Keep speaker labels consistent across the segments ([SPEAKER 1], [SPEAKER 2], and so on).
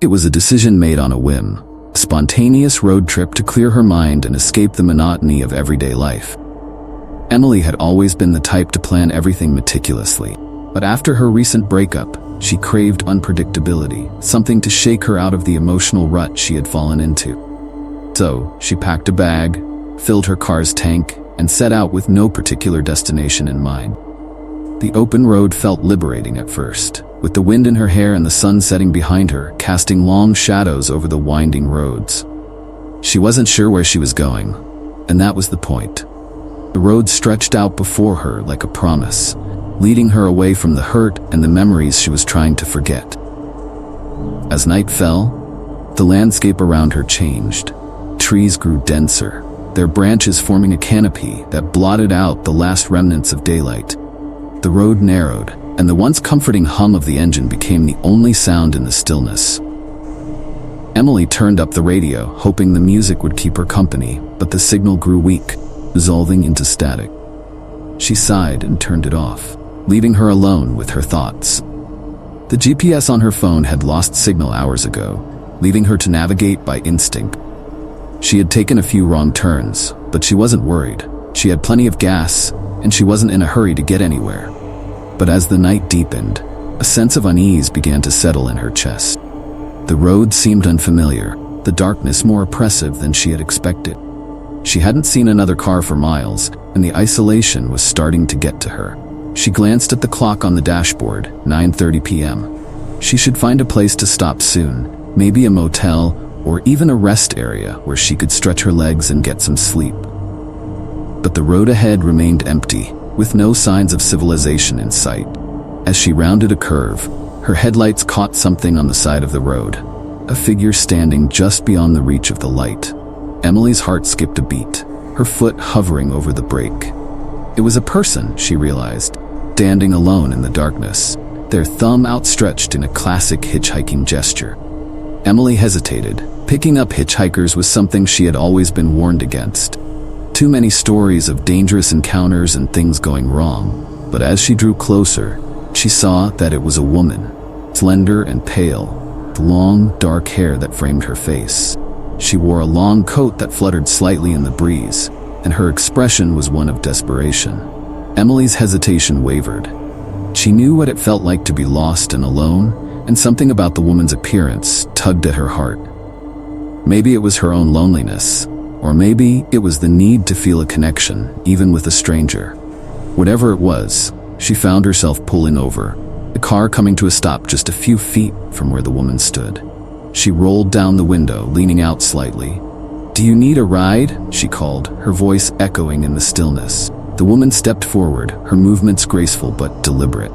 [SPEAKER 1] It was a decision made on a whim, a spontaneous road trip to clear her mind and escape the monotony of everyday life. Emily had always been the type to plan everything meticulously, but after her recent breakup, she craved unpredictability, something to shake her out of the emotional rut she had fallen into. So, she packed a bag, filled her car's tank, and set out with no particular destination in mind. The open road felt liberating at first, with the wind in her hair and the sun setting behind her, casting long shadows over the winding roads. She wasn't sure where she was going, and that was the point. The road stretched out before her like a promise, leading her away from the hurt and the memories she was trying to forget. As night fell, the landscape around her changed. Trees grew denser, their branches forming a canopy that blotted out the last remnants of daylight. The road narrowed, and the once comforting hum of the engine became the only sound in the stillness. Emily turned up the radio, hoping the music would keep her company, but the signal grew weak, dissolving into static. She sighed and turned it off, leaving her alone with her thoughts. The GPS on her phone had lost signal hours ago, leaving her to navigate by instinct. She had taken a few wrong turns, but she wasn't worried. She had plenty of gas, and she wasn't in a hurry to get anywhere. But as the night deepened, a sense of unease began to settle in her chest. The road seemed unfamiliar, the darkness more oppressive than she had expected. She hadn't seen another car for miles, and the isolation was starting to get to her. She glanced at the clock on the dashboard, 9:30 p.m. She should find a place to stop soon, maybe a motel or even a rest area where she could stretch her legs and get some sleep. But the road ahead remained empty, with no signs of civilization in sight. As she rounded a curve, her headlights caught something on the side of the road, a figure standing just beyond the reach of the light. Emily's heart skipped a beat, her foot hovering over the brake. It was a person, she realized, standing alone in the darkness, their thumb outstretched in a classic hitchhiking gesture. Emily hesitated. Picking up hitchhikers was something she had always been warned against. Too many stories of dangerous encounters and things going wrong. But as she drew closer, she saw that it was a woman, slender and pale, with long, dark hair that framed her face. She wore a long coat that fluttered slightly in the breeze, and her expression was one of desperation. Emily's hesitation wavered. She knew what it felt like to be lost and alone, and something about the woman's appearance tugged at her heart. Maybe it was her own loneliness, or maybe it was the need to feel a connection, even with a stranger. Whatever it was, she found herself pulling over, the car coming to a stop just a few feet from where the woman stood. She rolled down the window, leaning out slightly. "Do you need a ride?" she called, her voice echoing in the stillness. The woman stepped forward, her movements graceful but deliberate.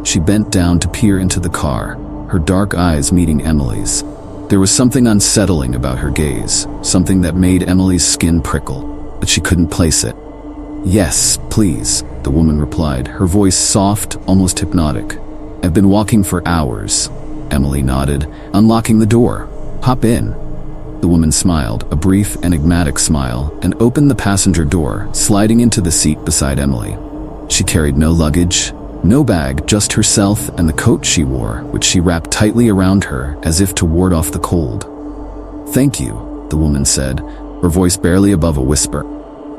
[SPEAKER 1] She bent down to peer into the car, her dark eyes meeting Emily's. There was something unsettling about her gaze, something that made Emily's skin prickle, but she couldn't place it. "Yes, please," the woman replied, her voice soft, almost hypnotic. "I've been walking for hours." Emily nodded, unlocking the door. "Hop in." The woman smiled, a brief, enigmatic smile, and opened the passenger door, sliding into the seat beside Emily. She carried no luggage, no bag, just herself and the coat she wore, which she wrapped tightly around her as if to ward off the cold. "Thank you," the woman said, her voice barely above a whisper.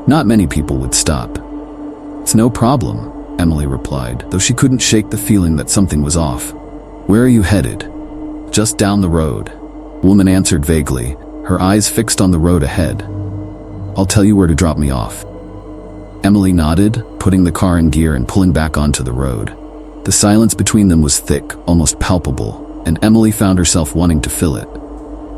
[SPEAKER 1] Not many people would stop. "It's no problem," Emily replied, though she couldn't shake the feeling that something was off. "Where are you headed?" "Just down the road," the woman answered vaguely, her eyes fixed on the road ahead. "I'll tell you where to drop me off." Emily nodded, putting the car in gear and pulling back onto the road. The silence between them was thick, almost palpable, and Emily found herself wanting to fill it.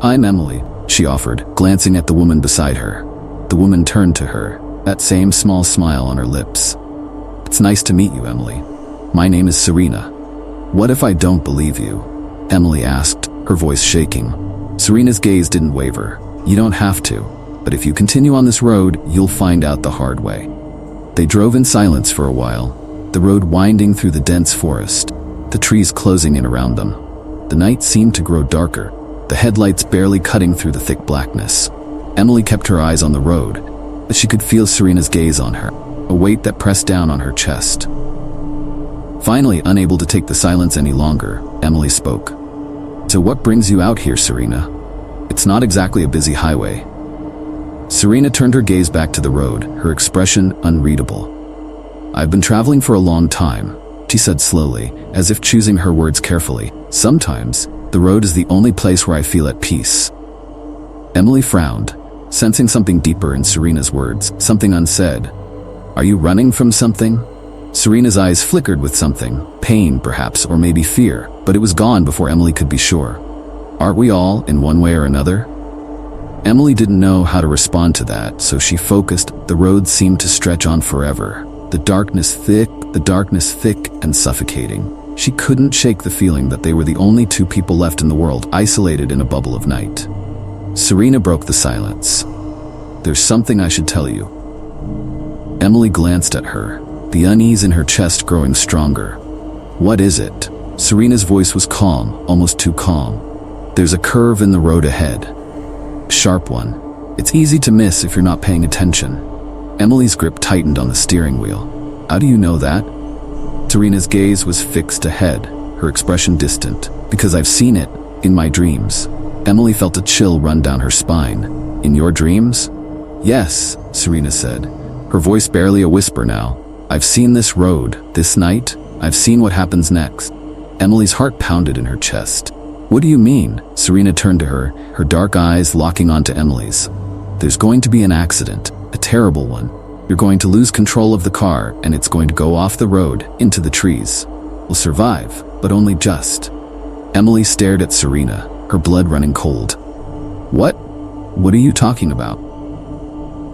[SPEAKER 1] "I'm Emily," she offered, glancing at the woman beside her. The woman turned to her, that same small smile on her lips. "It's nice to meet you, Emily. My name is Serena." "What if I don't believe you?" Emily asked, her voice shaking. Serena's gaze didn't waver. "You don't have to, but if you continue on this road, you'll find out the hard way." They drove in silence for a while, the road winding through the dense forest, the trees closing in around them. The night seemed to grow darker, the headlights barely cutting through the thick blackness. Emily kept her eyes on the road, but she could feel Serena's gaze on her, a weight that pressed down on her chest. Finally, unable to take the silence any longer, Emily spoke. So what brings you out here, Serena? It's not exactly a busy highway. Serena turned her gaze back to the road, her expression unreadable. I've been traveling for a long time, she said slowly, as if choosing her words carefully. Sometimes, the road is the only place where I feel at peace. Emily frowned, sensing something deeper in Serena's words, something unsaid. Are you running from something? Serena's eyes flickered with something, pain perhaps, or maybe fear, but it was gone before Emily could be sure. Aren't we all, in one way or another? Emily didn't know how to respond to that, so she focused. The road seemed to stretch on forever. The darkness thick and suffocating. She couldn't shake the feeling that they were the only two people left in the world, isolated in a bubble of night. Serena broke the silence. There's something I should tell you. Emily glanced at her, the unease in her chest growing stronger. What is it? Serena's voice was calm, almost too calm. There's a curve in the road ahead. Sharp one. It's easy to miss if you're not paying attention. Emily's grip tightened on the steering wheel. How do you know that? Serena's gaze was fixed ahead, her expression distant. Because I've seen it, in my dreams. Emily felt a chill run down her spine. In your dreams? Yes, Serena said, her voice barely a whisper now. I've seen this road, this night. I've seen what happens next. Emily's heart pounded in her chest. What do you mean? Serena turned to her, her dark eyes locking onto Emily's. There's going to be an accident, a terrible one. You're going to lose control of the car, and it's going to go off the road, into the trees. We'll survive, but only just. Emily stared at Serena, her blood running cold. What? What are you talking about?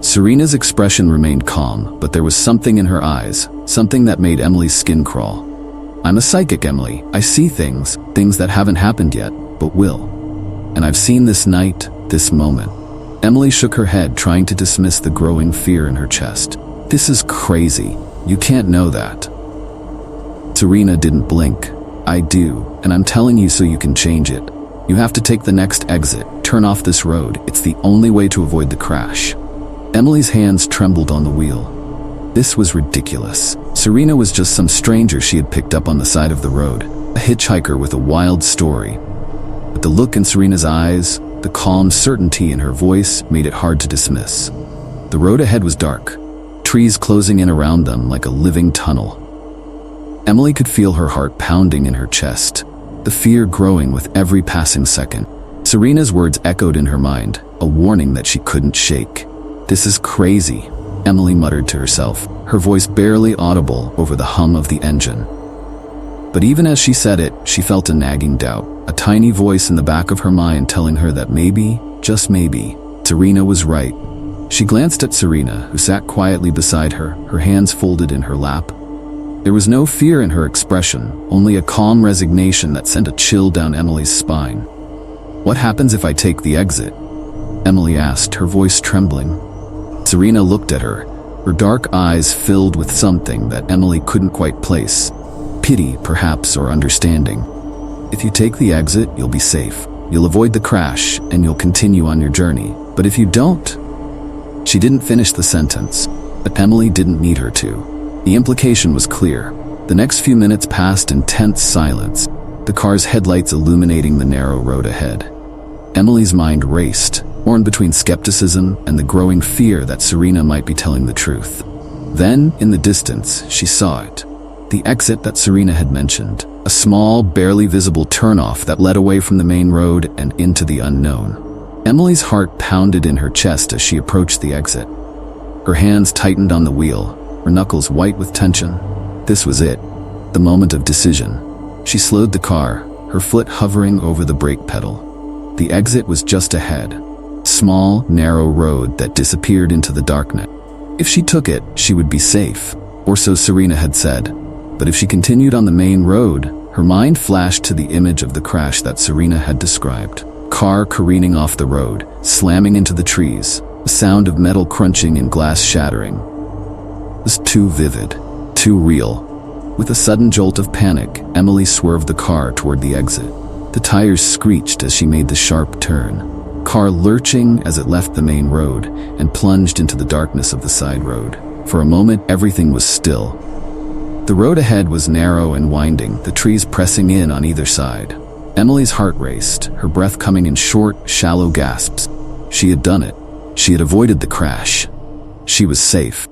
[SPEAKER 1] Serena's expression remained calm, but there was something in her eyes, something that made Emily's skin crawl. I'm a psychic, Emily. I see things that haven't happened yet, but will. And I've seen this night, this moment. Emily shook her head, trying to dismiss the growing fear in her chest. This is crazy. You can't know that. Serena didn't blink. I do, and I'm telling you so you can change it. You have to take the next exit, turn off this road. It's the only way to avoid the crash. Emily's hands trembled on the wheel. This was ridiculous. Serena was just some stranger she had picked up on the side of the road, a hitchhiker with a wild story. But the look in Serena's eyes, the calm certainty in her voice made it hard to dismiss. The road ahead was dark, trees closing in around them like a living tunnel. Emily could feel her heart pounding in her chest, the fear growing with every passing second. Serena's words echoed in her mind, a warning that she couldn't shake. This is crazy, Emily muttered to herself, her voice barely audible over the hum of the engine. But even as she said it, she felt a nagging doubt, a tiny voice in the back of her mind telling her that maybe, just maybe, Serena was right. She glanced at Serena, who sat quietly beside her, her hands folded in her lap. There was no fear in her expression, only a calm resignation that sent a chill down Emily's spine. What happens if I take the exit? Emily asked, her voice trembling. Serena looked at her, her dark eyes filled with something that Emily couldn't quite place. Pity, perhaps, or understanding. If you take the exit, you'll be safe. You'll avoid the crash, and you'll continue on your journey. But if you don't... She didn't finish the sentence, but Emily didn't need her to. The implication was clear. The next few minutes passed in tense silence, the car's headlights illuminating the narrow road ahead. Emily's mind raced, torn between skepticism and the growing fear that Serena might be telling the truth. Then, in the distance, she saw it. The exit that Serena had mentioned. A small, barely visible turnoff that led away from the main road and into the unknown. Emily's heart pounded in her chest as she approached the exit. Her hands tightened on the wheel, her knuckles white with tension. This was it, the moment of decision. She slowed the car, her foot hovering over the brake pedal. The exit was just ahead. Small, narrow road that disappeared into the darkness. If she took it, she would be safe, or so Serena had said. But if she continued on the main road, her mind flashed to the image of the crash that Serena had described. Car careening off the road, slamming into the trees, the sound of metal crunching and glass shattering. It was too vivid, too real. With a sudden jolt of panic, Emily swerved the car toward the exit. The tires screeched as she made the sharp turn. Car lurching as it left the main road and plunged into the darkness of the side road. For a moment, everything was still. The road ahead was narrow and winding, the trees pressing in on either side. Emily's heart raced, her breath coming in short, shallow gasps. She had done it. She had avoided the crash. She was safe.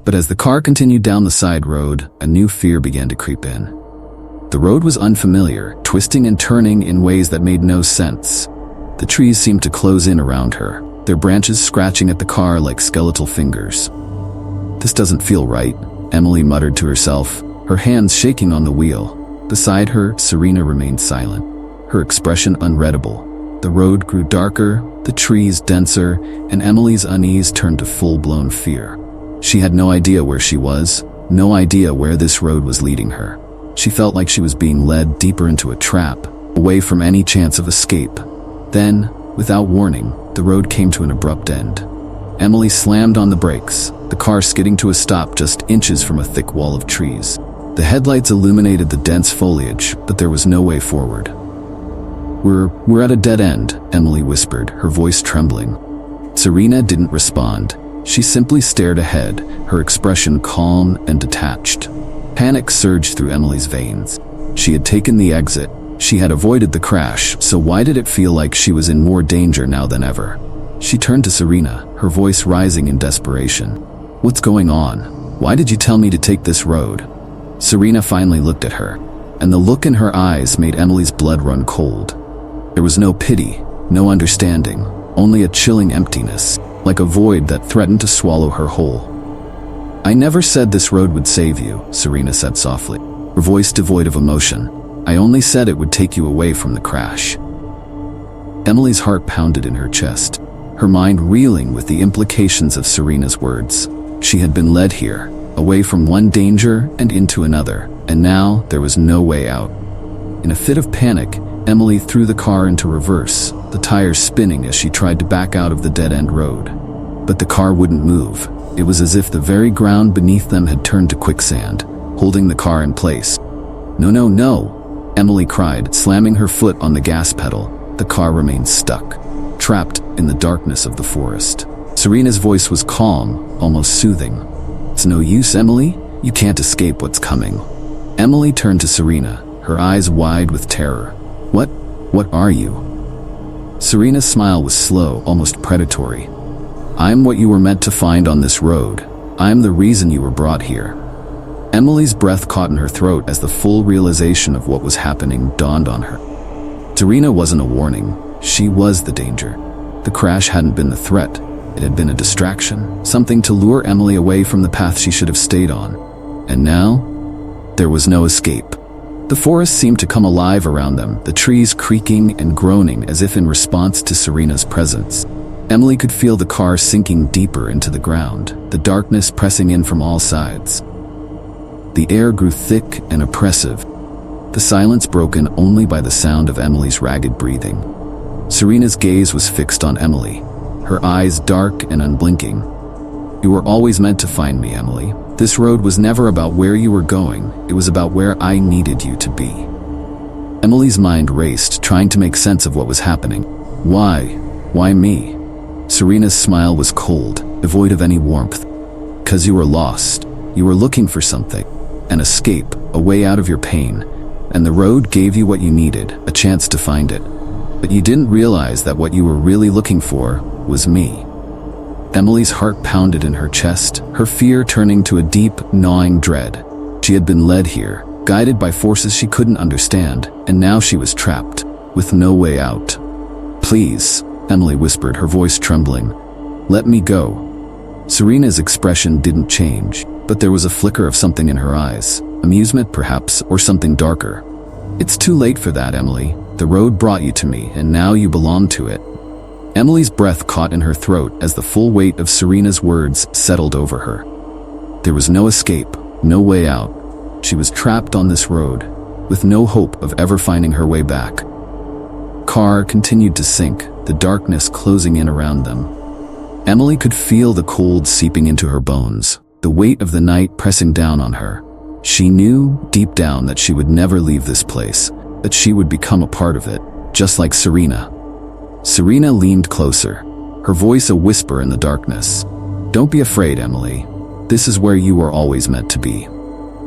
[SPEAKER 1] But as the car continued down the side road, a new fear began to creep in. The road was unfamiliar, twisting and turning in ways that made no sense. The trees seemed to close in around her, their branches scratching at the car like skeletal fingers. "This doesn't feel right," Emily muttered to herself, her hands shaking on the wheel. Beside her, Serena remained silent, her expression unreadable. The road grew darker, the trees denser, and Emily's unease turned to full-blown fear. She had no idea where she was, no idea where this road was leading her. She felt like she was being led deeper into a trap, away from any chance of escape. Then, without warning, the road came to an abrupt end. Emily slammed on the brakes, the car skidding to a stop just inches from a thick wall of trees. The headlights illuminated the dense foliage, but there was no way forward. We're at a dead end," Emily whispered, her voice trembling. Serena didn't respond. She simply stared ahead, her expression calm and detached. Panic surged through Emily's veins. She had taken the exit. She had avoided the crash, so why did it feel like she was in more danger now than ever? She turned to Serena, her voice rising in desperation. "What's going on? Why did you tell me to take this road?" Serena finally looked at her, and the look in her eyes made Emily's blood run cold. There was no pity, no understanding, only a chilling emptiness, like a void that threatened to swallow her whole. "I never said this road would save you," Serena said softly, her voice devoid of emotion. "I only said it would take you away from the crash." Emily's heart pounded in her chest, her mind reeling with the implications of Serena's words. She had been led here, away from one danger and into another, and now there was no way out. In a fit of panic, Emily threw the car into reverse, the tires spinning as she tried to back out of the dead-end road. But the car wouldn't move. It was as if the very ground beneath them had turned to quicksand, holding the car in place. "No, no, no!" Emily cried, slamming her foot on the gas pedal. The car remained stuck, trapped in the darkness of the forest. Serena's voice was calm, almost soothing. "It's no use, Emily. You can't escape what's coming." Emily turned to Serena, her eyes wide with terror. What are you?" Serena's smile was slow, almost predatory. "I'm what you were meant to find on this road. I'm the reason you were brought here." Emily's breath caught in her throat as the full realization of what was happening dawned on her. Serena wasn't a warning. She was the danger. The crash hadn't been the threat. It had been a distraction, something to lure Emily away from the path she should have stayed on. And now, there was no escape. The forest seemed to come alive around them, the trees creaking and groaning as if in response to Serena's presence. Emily could feel the car sinking deeper into the ground, the darkness pressing in from all sides. The air grew thick and oppressive, the silence broken only by the sound of Emily's ragged breathing. Serena's gaze was fixed on Emily, her eyes dark and unblinking. "You were always meant to find me, Emily. This road was never about where you were going, it was about where I needed you to be." Emily's mind raced, trying to make sense of what was happening. Why? Why me? Serena's smile was cold, devoid of any warmth. "'Cause you were lost. You were looking for something. An escape, a way out of your pain. And the road gave you what you needed, a chance to find it. But you didn't realize that what you were really looking for was me." Emily's heart pounded in her chest, her fear turning to a deep, gnawing dread. She had been led here, guided by forces she couldn't understand, and now she was trapped, with no way out. "Please," Emily whispered, her voice trembling. "Let me go." Serena's expression didn't change, but there was a flicker of something in her eyes, amusement perhaps, or something darker. "It's too late for that, Emily. The road brought you to me, and now you belong to it." Emily's breath caught in her throat as the full weight of Serena's words settled over her. There was no escape, no way out. She was trapped on this road, with no hope of ever finding her way back. Car continued to sink, the darkness closing in around them. Emily could feel the cold seeping into her bones, the weight of the night pressing down on her. She knew, deep down, that she would never leave this place, that she would become a part of it, just like Serena. Serena leaned closer, her voice a whisper in the darkness. "Don't be afraid, Emily. This is where you were always meant to be."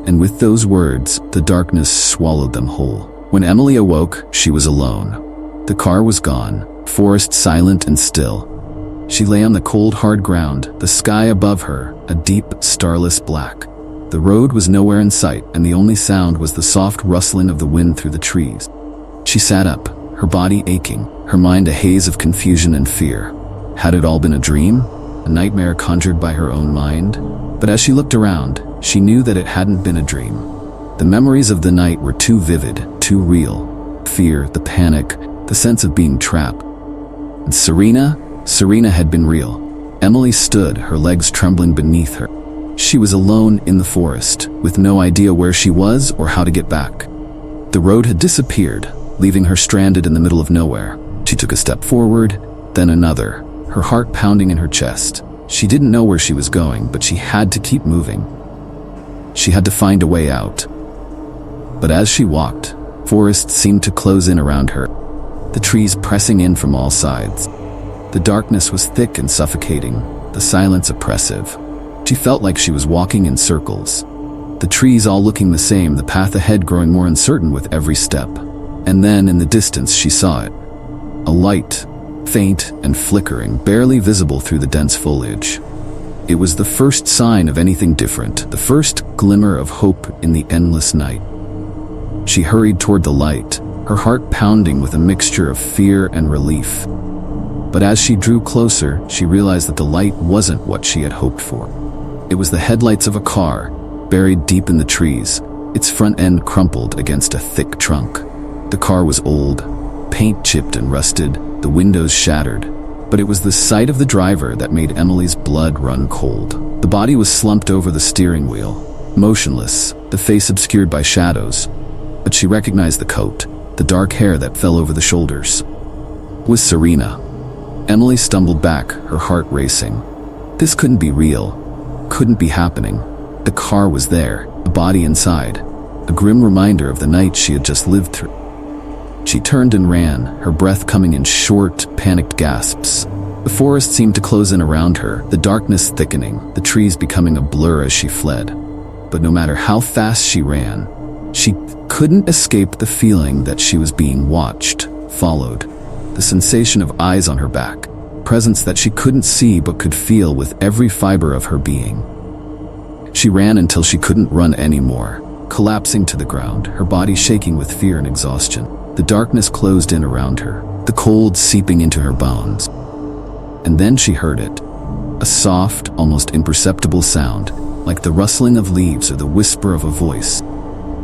[SPEAKER 1] And with those words, the darkness swallowed them whole. When Emily awoke, she was alone. The car was gone, forest silent and still. She lay on the cold, hard ground, the sky above her, a deep, starless black. The road was nowhere in sight, and the only sound was the soft rustling of the wind through the trees. She sat up, her body aching, her mind a haze of confusion and fear. Had it all been a dream? A nightmare conjured by her own mind? But as she looked around, she knew that it hadn't been a dream. The memories of the night were too vivid, too real. Fear, the panic, the sense of being trapped. And Serena had been real. Emily stood, her legs trembling beneath her. She was alone in the forest, with no idea where she was or how to get back. The road had disappeared, leaving her stranded in the middle of nowhere. She took a step forward, then another, her heart pounding in her chest. She didn't know where she was going, but she had to keep moving. She had to find a way out. But as she walked, forest seemed to close in around her, the trees pressing in from all sides. The darkness was thick and suffocating, the silence oppressive. She felt like she was walking in circles. The trees all looking the same, the path ahead growing more uncertain with every step. And then, in the distance, she saw it. A light, faint and flickering, barely visible through the dense foliage. It was the first sign of anything different, the first glimmer of hope in the endless night. She hurried toward the light, her heart pounding with a mixture of fear and relief. But as she drew closer, she realized that the light wasn't what she had hoped for. It was the headlights of a car, buried deep in the trees, its front end crumpled against a thick trunk. The car was old, paint chipped and rusted, the windows shattered, but it was the sight of the driver that made Emily's blood run cold. The body was slumped over the steering wheel, motionless, the face obscured by shadows, but she recognized the coat, the dark hair that fell over the shoulders. It was Serena. Emily stumbled back, her heart racing. This couldn't be real, couldn't be happening. The car was there, the body inside, a grim reminder of the night she had just lived through. She turned and ran, her breath coming in short, panicked gasps. The forest seemed to close in around her, the darkness thickening, the trees becoming a blur as she fled. But no matter how fast she ran, she couldn't escape the feeling that she was being watched, followed. The sensation of eyes on her back, presence that she couldn't see but could feel with every fiber of her being. She ran until she couldn't run anymore, collapsing to the ground, her body shaking with fear and exhaustion. The darkness closed in around her, the cold seeping into her bones. And then she heard it, a soft, almost imperceptible sound, like the rustling of leaves or the whisper of a voice.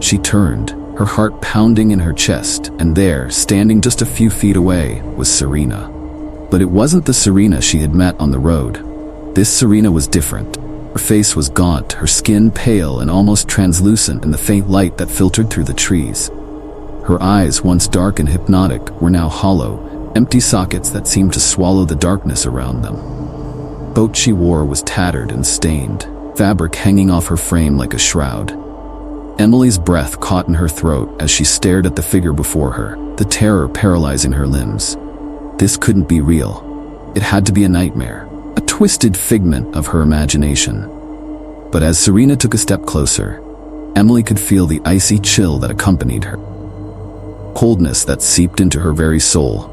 [SPEAKER 1] She turned, her heart pounding in her chest, and there, standing just a few feet away, was Serena. But it wasn't the Serena she had met on the road. This Serena was different. Her face was gaunt, her skin pale and almost translucent in the faint light that filtered through the trees. Her eyes, once dark and hypnotic, were now hollow, empty sockets that seemed to swallow the darkness around them. The coat she wore was tattered and stained, fabric hanging off her frame like a shroud. Emily's breath caught in her throat as she stared at the figure before her, the terror paralyzing her limbs. This couldn't be real. It had to be a nightmare, a twisted figment of her imagination. But as Serena took a step closer, Emily could feel the icy chill that accompanied her. Coldness that seeped into her very soul.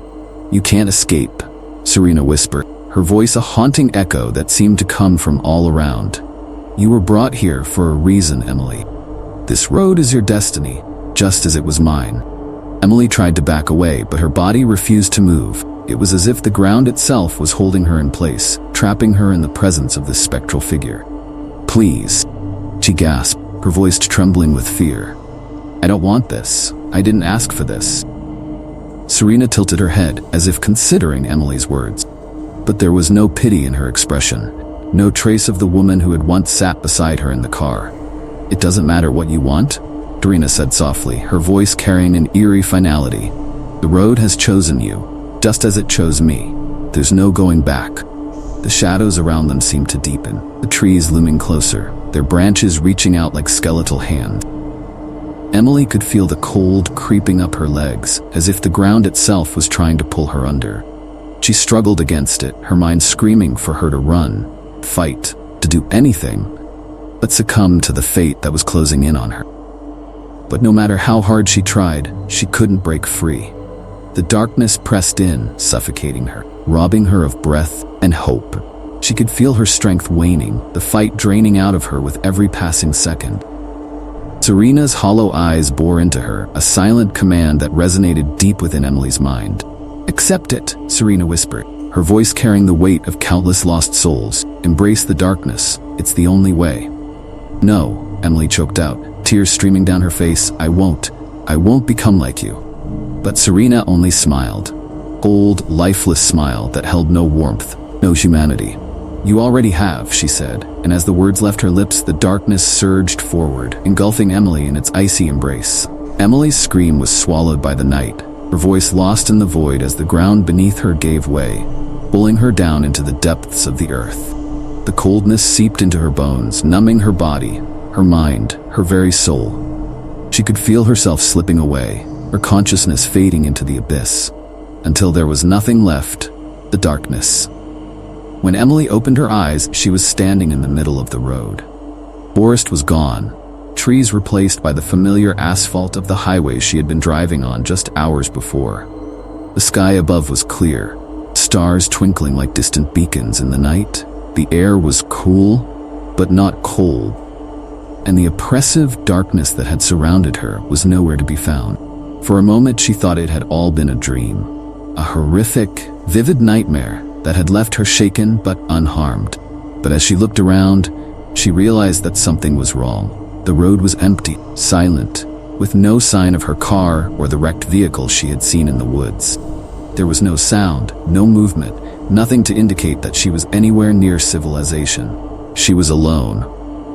[SPEAKER 1] "You can't escape," Serena whispered, her voice a haunting echo that seemed to come from all around. "You were brought here for a reason, Emily. This road is your destiny, just as it was mine." Emily tried to back away, but her body refused to move. It was as if the ground itself was holding her in place, trapping her in the presence of this spectral figure. "Please," she gasped, her voice trembling with fear. "I don't want this. I didn't ask for this." Serena tilted her head, as if considering Emily's words. But there was no pity in her expression, no trace of the woman who had once sat beside her in the car. "It doesn't matter what you want," Serena said softly, her voice carrying an eerie finality. "The road has chosen you, just as it chose me. There's no going back." The shadows around them seemed to deepen, the trees looming closer, their branches reaching out like skeletal hands. Emily could feel the cold creeping up her legs, as if the ground itself was trying to pull her under. She struggled against it, her mind screaming for her to run, fight, to do anything, but succumb to the fate that was closing in on her. But no matter how hard she tried, she couldn't break free. The darkness pressed in, suffocating her, robbing her of breath and hope. She could feel her strength waning, the fight draining out of her with every passing second. Serena's hollow eyes bore into her, a silent command that resonated deep within Emily's mind. "Accept it," Serena whispered, her voice carrying the weight of countless lost souls. "Embrace the darkness. It's the only way." "No," Emily choked out, tears streaming down her face. I won't become like you." But Serena only smiled. Cold, lifeless smile that held no warmth, no humanity. "You already have," she said, and as the words left her lips, the darkness surged forward, engulfing Emily in its icy embrace. Emily's scream was swallowed by the night, her voice lost in the void as the ground beneath her gave way, pulling her down into the depths of the earth. The coldness seeped into her bones, numbing her body, her mind, her very soul. She could feel herself slipping away, her consciousness fading into the abyss, until there was nothing left, the darkness. When Emily opened her eyes, she was standing in the middle of the road. Forest was gone, trees replaced by the familiar asphalt of the highway she had been driving on just hours before. The sky above was clear, stars twinkling like distant beacons in the night. The air was cool, but not cold, and the oppressive darkness that had surrounded her was nowhere to be found. For a moment she thought it had all been a dream, a horrific, vivid nightmare that had left her shaken but unharmed. But as she looked around, she realized that something was wrong. The road was empty, silent, with no sign of her car or the wrecked vehicle she had seen in the woods. There was no sound, no movement, nothing to indicate that she was anywhere near civilization. She was alone.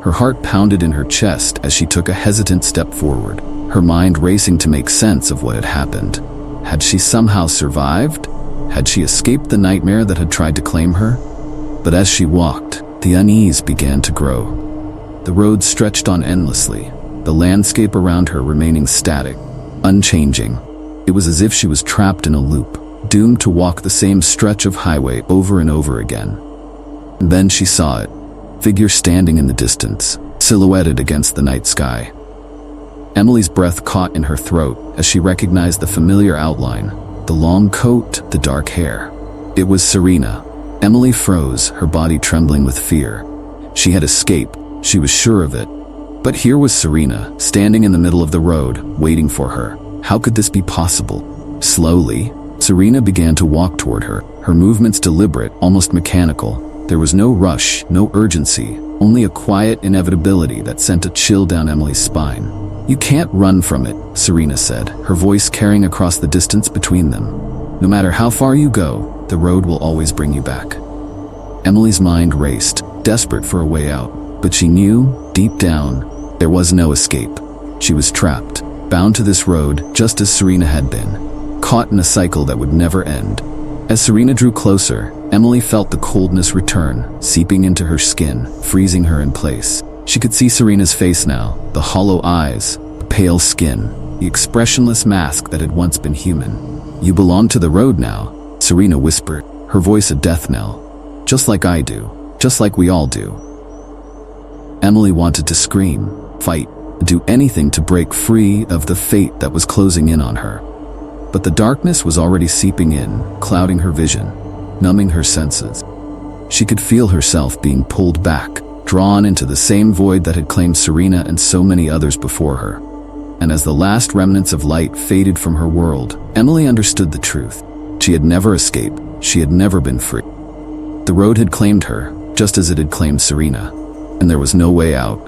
[SPEAKER 1] Her heart pounded in her chest as she took a hesitant step forward, her mind racing to make sense of what had happened. Had she somehow survived? Had she escaped the nightmare that had tried to claim her? But as she walked, the unease began to grow. The road stretched on endlessly, the landscape around her remaining static, unchanging. It was as if she was trapped in a loop, doomed to walk the same stretch of highway over and over again. And then she saw it, figure standing in the distance, silhouetted against the night sky. Emily's breath caught in her throat as she recognized the familiar outline, the long coat, the dark hair. It was Serena. Emily froze, her body trembling with fear. She had escaped, she was sure of it. But here was Serena, standing in the middle of the road, waiting for her. How could this be possible? Slowly, Serena began to walk toward her, her movements deliberate, almost mechanical. There was no rush, no urgency, only a quiet inevitability that sent a chill down Emily's spine. "You can't run from it," Serena said, her voice carrying across the distance between them. "No matter how far you go, the road will always bring you back." Emily's mind raced, desperate for a way out, but she knew, deep down, there was no escape. She was trapped, bound to this road just as Serena had been, caught in a cycle that would never end. As Serena drew closer, Emily felt the coldness return, seeping into her skin, freezing her in place. She could see Serena's face now, the hollow eyes, the pale skin, the expressionless mask that had once been human. "You belong to the road now," Serena whispered, her voice a death knell. "Just like I do, just like we all do." Emily wanted to scream, fight, do anything to break free of the fate that was closing in on her. But the darkness was already seeping in, clouding her vision, numbing her senses. She could feel herself being pulled back, drawn into the same void that had claimed Serena and so many others before her. And as the last remnants of light faded from her world, Emily understood the truth. She had never escaped, she had never been free. The road had claimed her, just as it had claimed Serena, and there was no way out.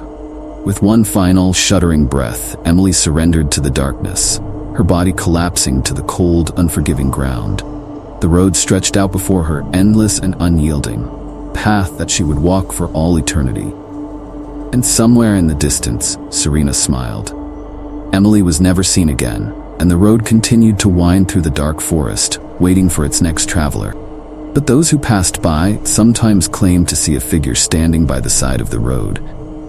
[SPEAKER 1] With one final, shuddering breath, Emily surrendered to the darkness, her body collapsing to the cold, unforgiving ground. The road stretched out before her, endless and unyielding, path that she would walk for all eternity. And somewhere in the distance, Serena smiled. Emily was never seen again, and the road continued to wind through the dark forest, waiting for its next traveler. But those who passed by sometimes claimed to see a figure standing by the side of the road,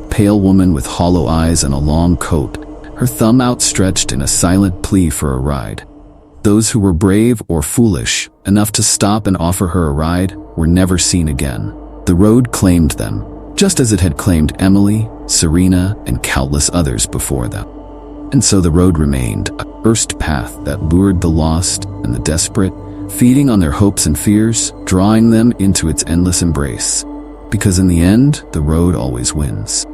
[SPEAKER 1] a pale woman with hollow eyes and a long coat, her thumb outstretched in a silent plea for a ride. Those who were brave or foolish enough to stop and offer her a ride were never seen again. The road claimed them, just as it had claimed Emily, Serena, and countless others before them. And so the road remained, a cursed path that lured the lost and the desperate, feeding on their hopes and fears, drawing them into its endless embrace. Because in the end, the road always wins.